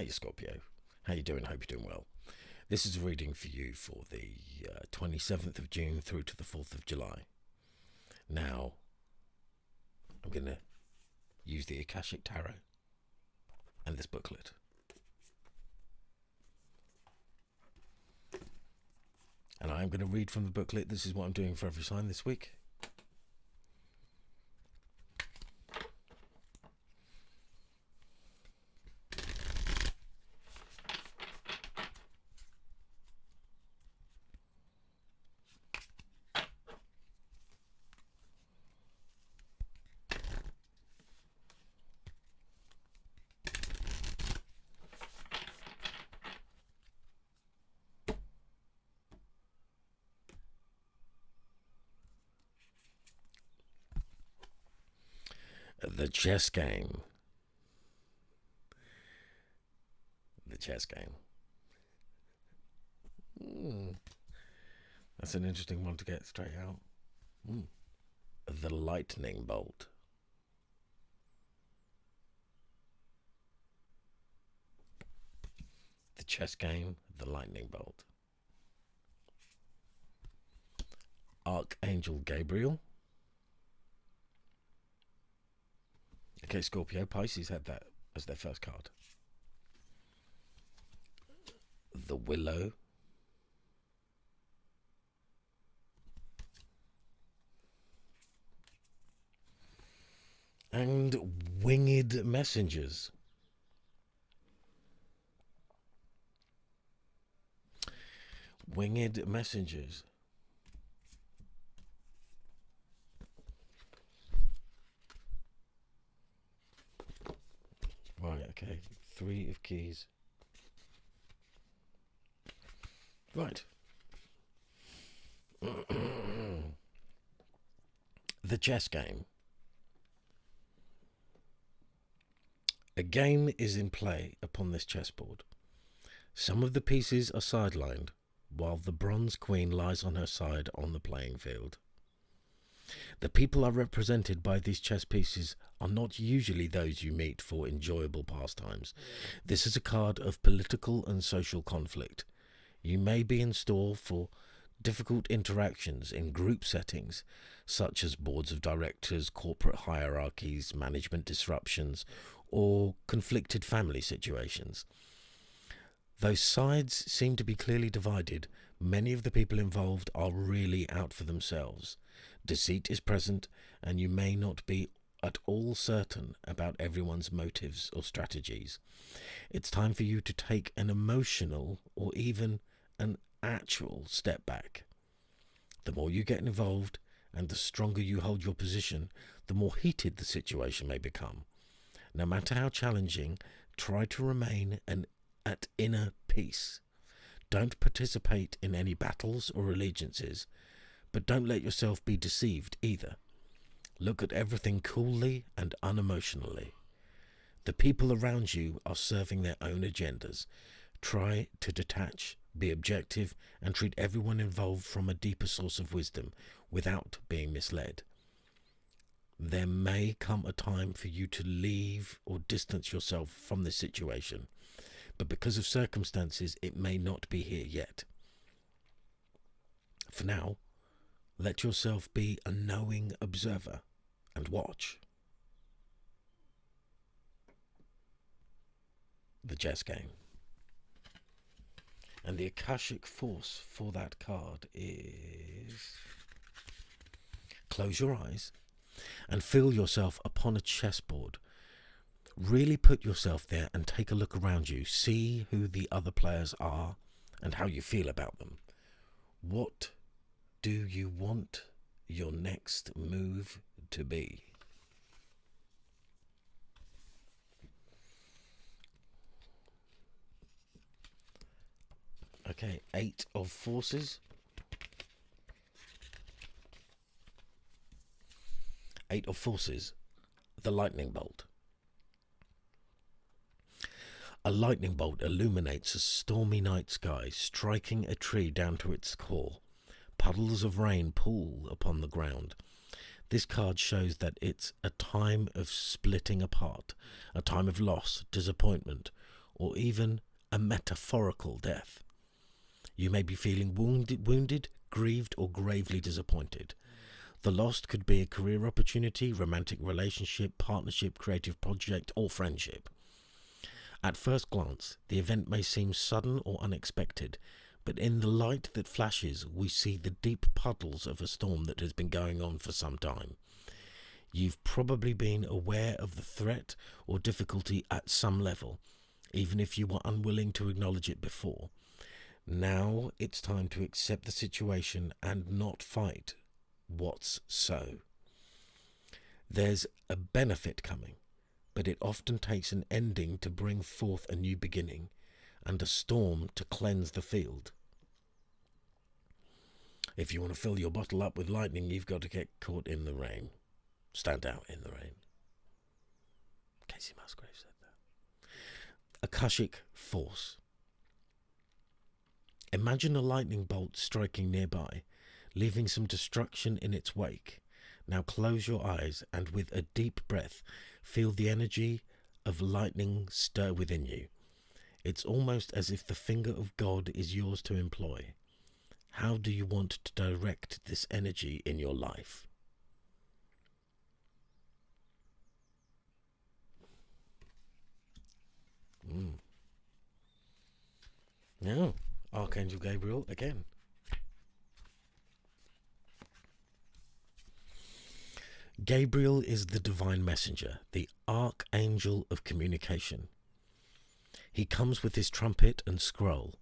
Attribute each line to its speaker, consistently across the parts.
Speaker 1: Hiya Scorpio, how you doing? Hope you're doing well. This is a reading for you for the 27th of June through to the 4th of July. Now, I'm going to use the Akashic Tarot and this booklet. And I'm going to read from the booklet. This is what I'm doing for every sign this week. The chess game. The chess game. That's an interesting one to get straight out. The lightning bolt. The chess game, the lightning bolt. Archangel Gabriel. Okay, Scorpio, Pisces had that as their first card. The Willow. And Winged Messengers. Winged Messengers. Right, okay. 3 of keys. Right. The chess game. A game is in play upon this chessboard. Some of the pieces are sidelined, while the bronze queen lies on her side on the playing field. The people are represented by these chess pieces are not usually those you meet for enjoyable pastimes. This is a card of political and social conflict. You may be in store for difficult interactions in group settings, such as boards of directors, corporate hierarchies, management disruptions, or conflicted family situations. Though sides seem to be clearly divided, many of the people involved are really out for themselves. Deceit is present, and you may not be at all certain about everyone's motives or strategies. It's time for you to take an emotional or even an actual step back. The more you get involved and the stronger you hold your position, the more heated the situation may become. No matter how challenging, try to remain at inner peace. Don't participate in any battles or allegiances, but don't let yourself be deceived either. Look at everything coolly and unemotionally. The people around you are serving their own agendas. Try to detach, be objective, and treat everyone involved from a deeper source of wisdom without being misled. There may come a time for you to leave or distance yourself from this situation, but because of circumstances, it may not be here yet. For now, let yourself be a knowing observer and watch. The chess game. And the Akashic force for that card is... Close your eyes and feel yourself upon a chessboard. Really put yourself there and take a look around you. See who the other players are and how you feel about them. What do you want your next move to be? Okay, 8 of forces. 8 of forces. The lightning bolt. A lightning bolt illuminates a stormy night sky, striking a tree down to its core. Puddles of rain pool upon the ground. This card shows that it's a time of splitting apart, a time of loss, disappointment, or even a metaphorical death. You may be feeling wounded, grieved, or gravely disappointed. The lost could be a career opportunity, romantic relationship, partnership, creative project, or friendship. At first glance, the event may seem sudden or unexpected, but in the light that flashes, we see the deep puddles of a storm that has been going on for some time. You've probably been aware of the threat or difficulty at some level, even if you were unwilling to acknowledge it before. Now it's time to accept the situation and not fight what's so. There's a benefit coming, but it often takes an ending to bring forth a new beginning, and a storm to cleanse the field. If you want to fill your bottle up with lightning, you've got to get caught in the rain. Stand out in the rain. Casey Musgrave said that. Akashic force. Imagine a lightning bolt striking nearby, leaving some destruction in its wake. Now close your eyes and with a deep breath, feel the energy of lightning stir within you. It's almost as if the finger of God is yours to employ. How do you want to direct this energy in your life? Now, Archangel Gabriel again. Gabriel is the divine messenger, the archangel of communication. He comes with his trumpet and scroll,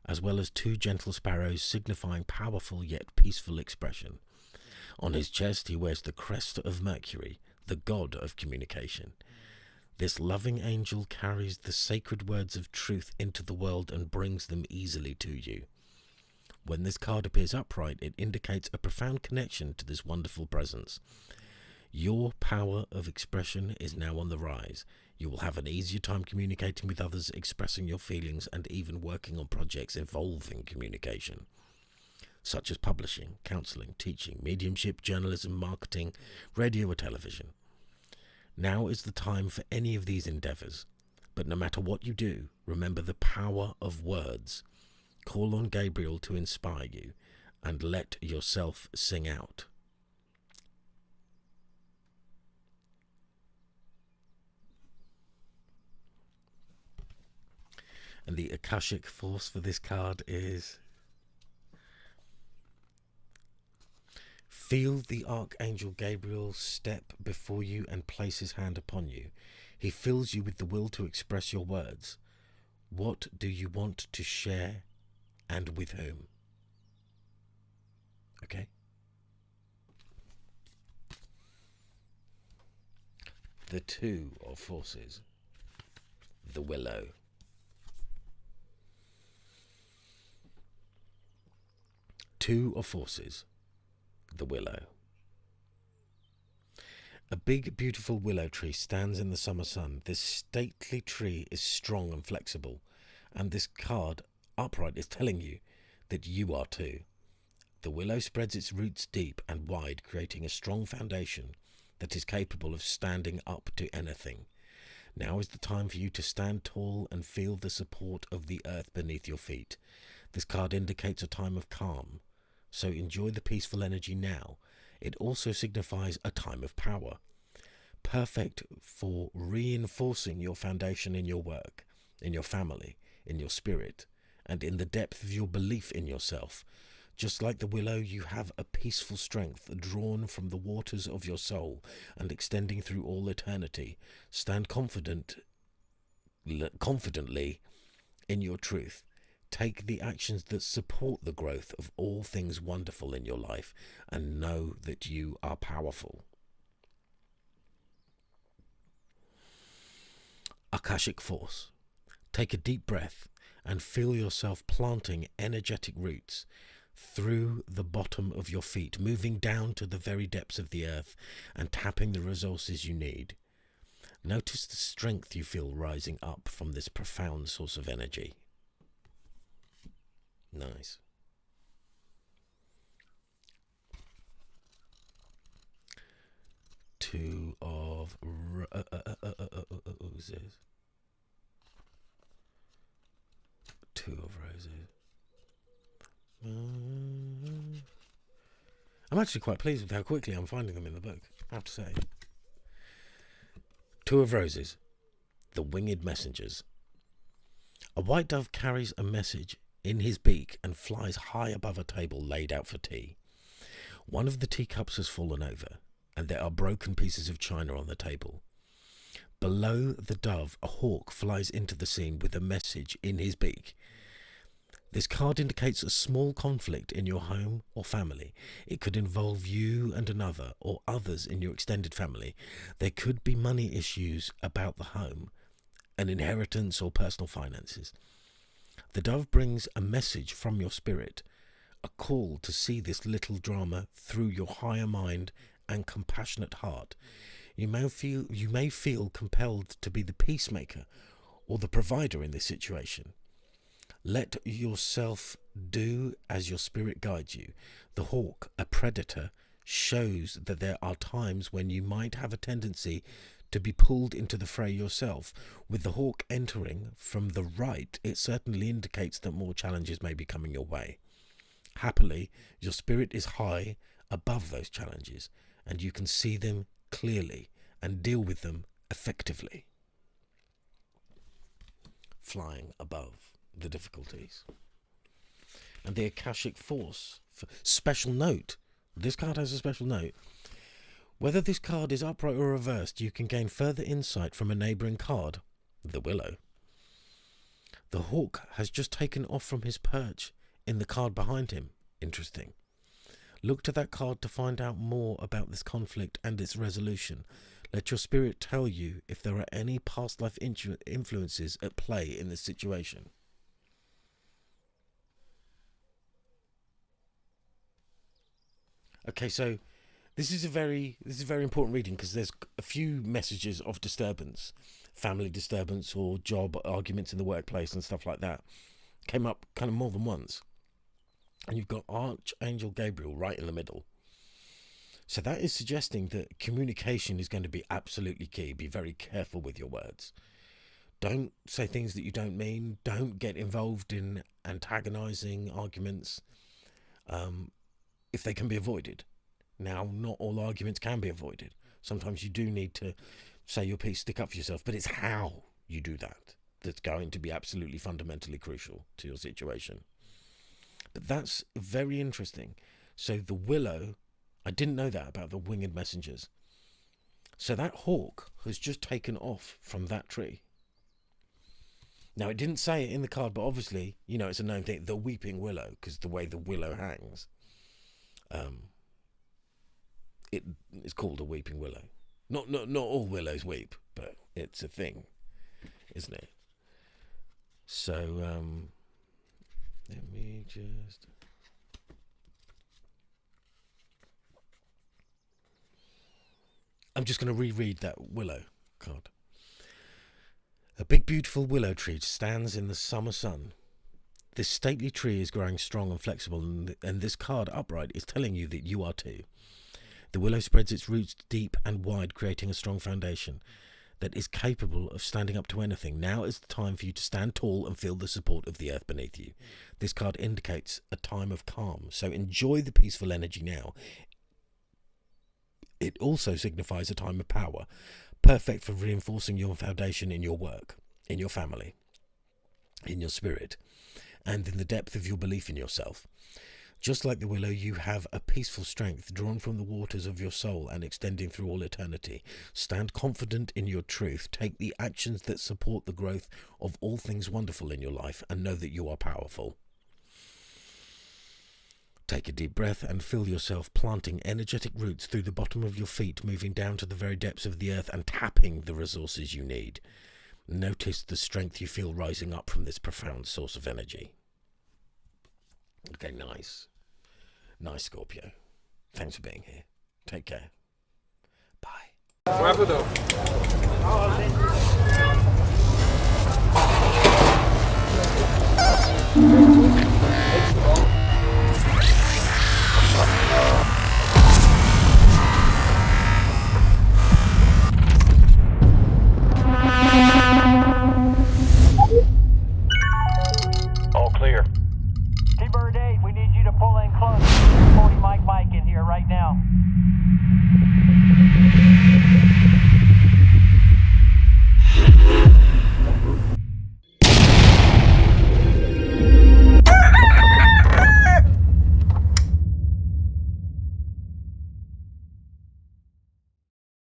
Speaker 1: as well as two gentle sparrows signifying powerful yet peaceful expression. On his chest he wears the crest of Mercury, the god of communication. This loving angel carries the sacred words of truth into the world and brings them easily to you. When this card appears upright, it indicates a profound connection to this wonderful presence. Your power of expression is now on the rise. You will have an easier time communicating with others, expressing your feelings, and even working on projects involving communication, such as publishing, counseling, teaching, mediumship, journalism, marketing, radio or television. Now is the time for any of these endeavors, but no matter what you do, remember the power of words. Call on Gabriel to inspire you, and let yourself sing out. And the Akashic force for this card is: feel the Archangel Gabriel step before you and place his hand upon you. He fills you with the will to express your words. What do you want to share, and with whom? Okay. The Two of Forces. The Willow. Two of Forces. The Willow. A big, beautiful willow tree stands in the summer sun. This stately tree is strong and flexible, and this card, upright, is telling you that you are too. The willow spreads its roots deep and wide, creating a strong foundation that is capable of standing up to anything. Now is the time for you to stand tall and feel the support of the earth beneath your feet. This card indicates a time of calm, so enjoy the peaceful energy now. It also signifies a time of power, perfect for reinforcing your foundation in your work, in your family, in your spirit, and in the depth of your belief in yourself. Just like the willow, you have a peaceful strength drawn from the waters of your soul and extending through all eternity. Stand confidently in your truth. Take the actions that support the growth of all things wonderful in your life, and know that you are powerful. Akashic force. Take a deep breath and feel yourself planting energetic roots through the bottom of your feet, moving down to the very depths of the earth and tapping the resources you need. Notice the strength you feel rising up from this profound source of energy. Nice. Two of Roses. I'm actually quite pleased with how quickly I'm finding them in the book, I have to say. Two of Roses, the Winged Messengers. A white dove carries a message in his beak and flies high above a table laid out for tea. One of the teacups has fallen over, and there are broken pieces of china on the table. Below the dove, a hawk flies into the scene with a message in his beak. This card indicates a small conflict in your home or family. It could involve you and another, or others in your extended family. There could be money issues about the home, an inheritance or personal finances. The dove brings a message from your spirit, a call to see this little drama through your higher mind and compassionate heart. You may feel compelled to be the peacemaker or the provider in this situation. Let yourself do as your spirit guides you. The hawk, a predator, shows that there are times when you might have a tendency to be pulled into the fray yourself. With the hawk entering from the right, it certainly indicates that more challenges may be coming your way. Happily, your spirit is high above those challenges, and you can see them clearly and deal with them effectively. Flying above the difficulties. And the Akashic force. Special note. This card has a special note. Whether this card is upright or reversed, you can gain further insight from a neighbouring card, the Willow. The hawk has just taken off from his perch in the card behind him. Interesting. Look to that card to find out more about this conflict and its resolution. Let your spirit tell you if there are any past life influences at play in this situation. Okay, so this is a very important reading because there's a few messages of disturbance, family disturbance or job arguments in the workplace and stuff like that. Came up kind of more than once. And you've got Archangel Gabriel right in the middle. So that is suggesting that communication is going to be absolutely key. Be very careful with your words. Don't say things that you don't mean. Don't get involved in antagonizing arguments if they can be avoided. Now, not all arguments can be avoided. Sometimes you do need to say your piece, stick up for yourself, but it's how you do that that's going to be absolutely fundamentally crucial to your situation. But that's very interesting. So the Willow, I didn't know that about the winged messengers. So that hawk has just taken off from that tree. Now, it didn't say it in the card, but obviously, you know, it's a known thing, the weeping willow, because the way the willow hangs. It is called a weeping willow. Not all willows weep, but it's a thing, isn't it? So, let me just... I'm just going to reread that willow card. A big beautiful willow tree stands in the summer sun. This stately tree is growing strong and flexible, and this card upright is telling you that you are too. The willow spreads its roots deep and wide, creating a strong foundation that is capable of standing up to anything. Now is the time for you to stand tall and feel the support of the earth beneath you. This card indicates a time of calm, so enjoy the peaceful energy now. It also signifies a time of power, perfect for reinforcing your foundation in your work, in your family, in your spirit, and in the depth of your belief in yourself. Just like the willow, you have a peaceful strength drawn from the waters of your soul and extending through all eternity. Stand confident in your truth. Take the actions that support the growth of all things wonderful in your life, and know that you are powerful. Take a deep breath and feel yourself planting energetic roots through the bottom of your feet, moving down to the very depths of the earth and tapping the resources you need. Notice the strength you feel rising up from this profound source of energy. Okay, nice. Nice, Scorpio. Thanks for being here. Take care. Bye.